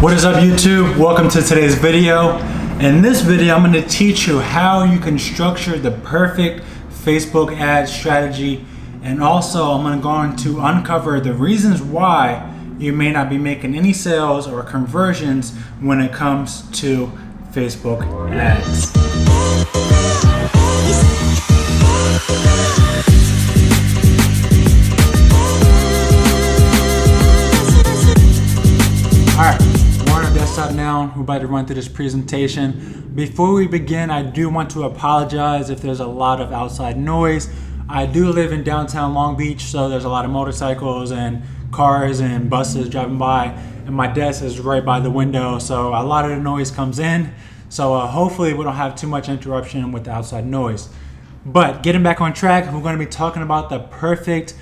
What is up, YouTube? Welcome to today's video. In this video, I'm going to teach you how you can structure the perfect Facebook ad strategy, and also I'm going to uncover the reasons why you may not be making any sales or conversions when it comes to Facebook ads. Alright, we're on our desktop now. We're about to run through this presentation. Before we begin, I do want to apologize if there's a lot of outside noise. I do live in downtown Long Beach, so there's a lot of motorcycles and cars and buses driving by, and my desk is right by the window, so a lot of the noise comes in. So hopefully we don't have too much interruption with the outside noise. But getting back on track, we're going to be talking about the perfect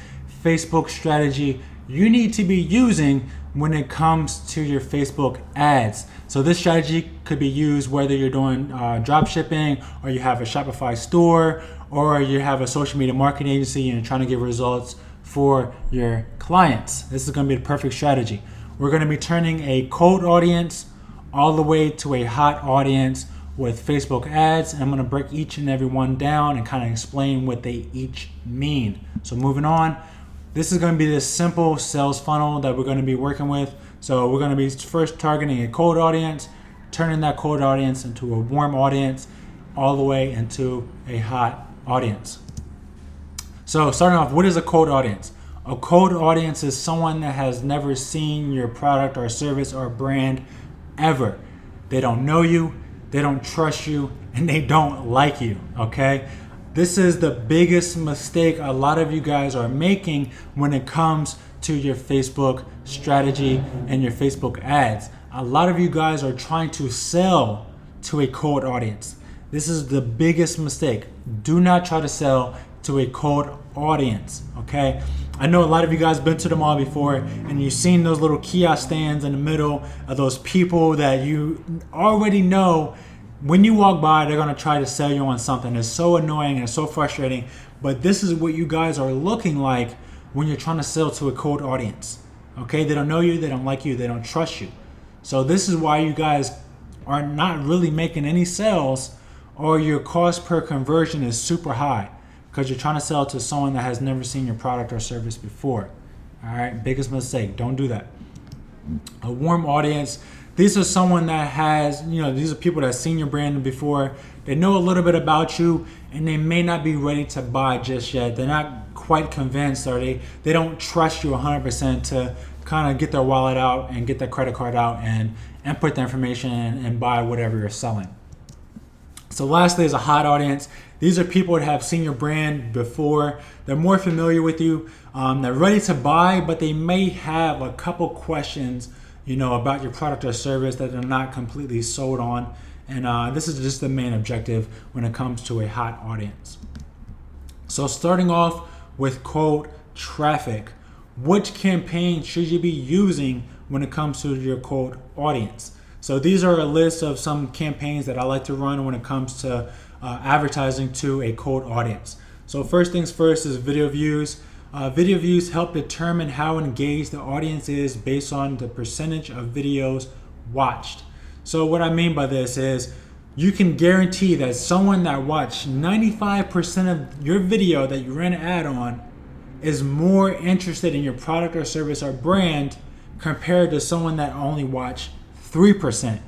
Facebook strategy you need to be using when it comes to your Facebook ads. So this strategy could be used whether you're doing drop shipping, or you have a Shopify store, or you have a social media marketing agency and you're trying to get results for your clients. This is going to be the perfect strategy. We're going to be turning a cold audience all the way to a hot audience with Facebook ads, and I'm going to break each and every one down and kind of explain what they each mean. So moving on, this is going to be this simple sales funnel that we're going to be working with. So we're going to be first targeting a cold audience, turning that cold audience into a warm audience, all the way into a hot audience. So starting off, what is a cold audience? A cold audience is someone that has never seen your product or service or brand ever. They don't know you, they don't trust you, and they don't like you, okay? This is the biggest mistake a lot of you guys are making when it comes to your Facebook strategy and your Facebook ads. A lot of you guys are trying to sell to a cold audience. This is the biggest mistake. Do not try to sell to a cold audience, okay? I know a lot of you guys been to the mall before, and you've seen those little kiosk stands in the middle of those people that you already know. When you walk by, they're gonna try to sell you on something. It's so annoying and it's so frustrating, but this is what you guys are looking like when you're trying to sell to a cold audience, okay? They don't know you, they don't like you, they don't trust you. So this is why you guys are not really making any sales, or your cost per conversion is super high, because you're trying to sell to someone that has never seen your product or service before. All right, biggest mistake, don't do that. A warm audience, these are someone that has, these are people that have seen your brand before. They know a little bit about you, and they may not be ready to buy just yet. They're not quite convinced, or they don't trust you 100% to kind of get their wallet out and get their credit card out and input the information and buy whatever you're selling. So lastly is a hot audience. These are people that have seen your brand before. They're more familiar with you. They're ready to buy, but they may have a couple questions, about your product or service that they're not completely sold on. And this is just the main objective when it comes to a hot audience. So starting off with cold traffic, which campaign should you be using when it comes to your cold audience? So these are a list of some campaigns that I like to run when it comes to advertising to a cold audience. So first things first is video views. Video views help determine how engaged the audience is based on the percentage of videos watched. So what I mean by this is you can guarantee that someone that watched 95% of your video that you ran an ad on is more interested in your product or service or brand compared to someone that only watched 3%.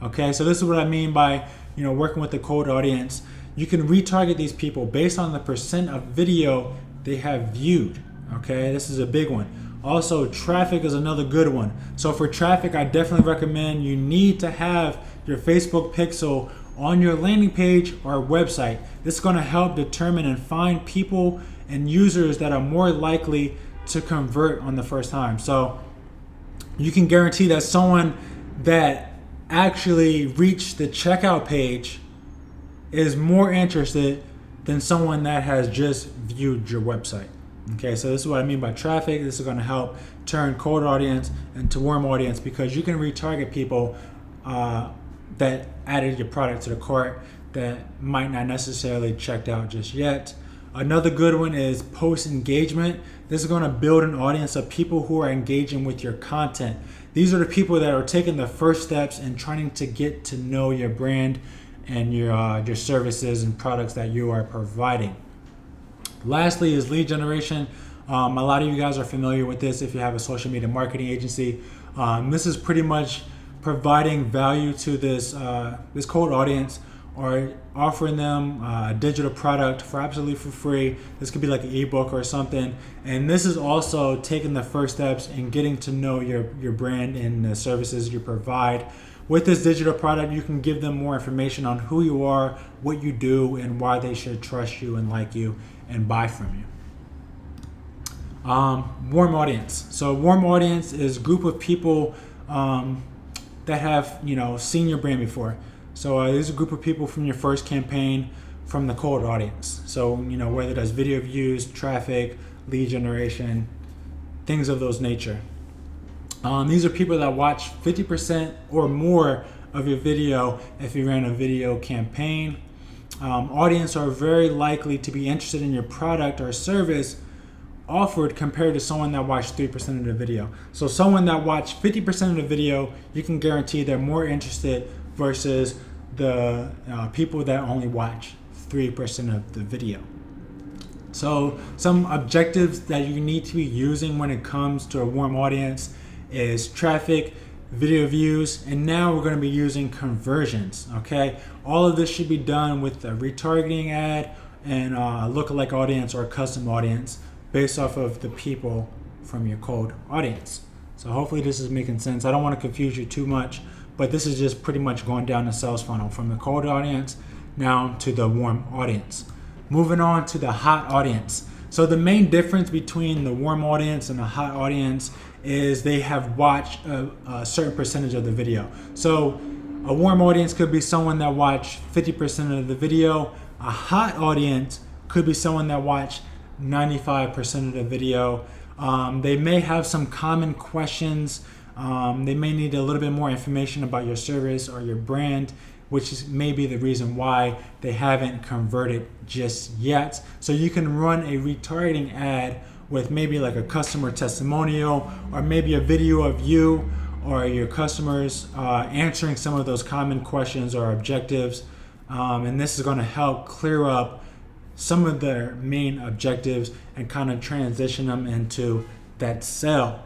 Okay, so this is what I mean by working with the cold audience. You can retarget these people based on the percent of video they have viewed. Okay, this is a big one. Also, traffic is another good one. So for traffic, I definitely recommend you need to have your Facebook pixel on your landing page or website. This is going to help determine and find people and users that are more likely to convert on the first time. So you can guarantee that someone that actually reached the checkout page is more interested than someone that has just viewed your website. Okay, so this is what I mean by traffic. This is going to help turn cold audience into warm audience, because you can retarget people that added your product to the cart that might not necessarily checked out just yet. Another good one is post engagement. This is going to build an audience of people who are engaging with your content. These are the people that are taking the first steps and trying to get to know your brand and your services and products that you are providing. Lastly is lead generation. A lot of you guys are familiar with this if you have a social media marketing agency. This is pretty much providing value to this cold audience, or offering them a digital product for absolutely for free. This could be like an ebook or something. And this is also taking the first steps in getting to know your brand and the services you provide. With this digital product, you can give them more information on who you are, what you do, and why they should trust you and like you and buy from you. Warm audience. So warm audience is a group of people that have seen your brand before. So there's a group of people from your first campaign from the cold audience. So whether that's video views, traffic, lead generation, things of those nature. These are people that watch 50% or more of your video if you ran a video campaign. Audience are very likely to be interested in your product or service offered compared to someone that watched 3% of the video. So someone that watched 50% of the video, you can guarantee they're more interested versus the people that only watch 3% of the video. So some objectives that you need to be using when it comes to a warm audience is traffic, video views, and now we're going to be using conversions. Okay, all of this should be done with a retargeting ad and a lookalike audience or a custom audience based off of the people from your cold audience. So hopefully this is making sense. I don't want to confuse you too much, but this is just pretty much going down the sales funnel from the cold audience now to the warm audience. Moving on to the hot audience. So the main difference between the warm audience and the hot audience is they have watched a certain percentage of the video. So a warm audience could be someone that watched 50% of the video. A hot audience could be someone that watched 95% of the video. They may have some common questions. They may need a little bit more information about your service or your brand, which is maybe the reason why they haven't converted just yet. So you can run a retargeting ad with maybe like a customer testimonial or maybe a video of you or your customers answering some of those common questions or objectives. And this is going to help clear up some of their main objectives and kind of transition them into that sale.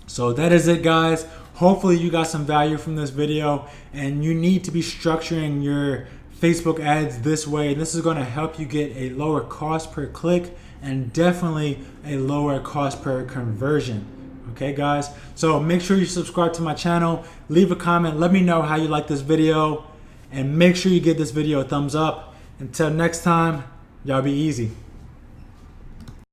So that is it, guys. Hopefully you got some value from this video, and you need to be structuring your Facebook ads this way. This is going to help you get a lower cost per click and definitely a lower cost per conversion. Okay, guys? So make sure you subscribe to my channel, leave a comment, let me know how you like this video, and make sure you give this video a thumbs up. Until next time, y'all be easy.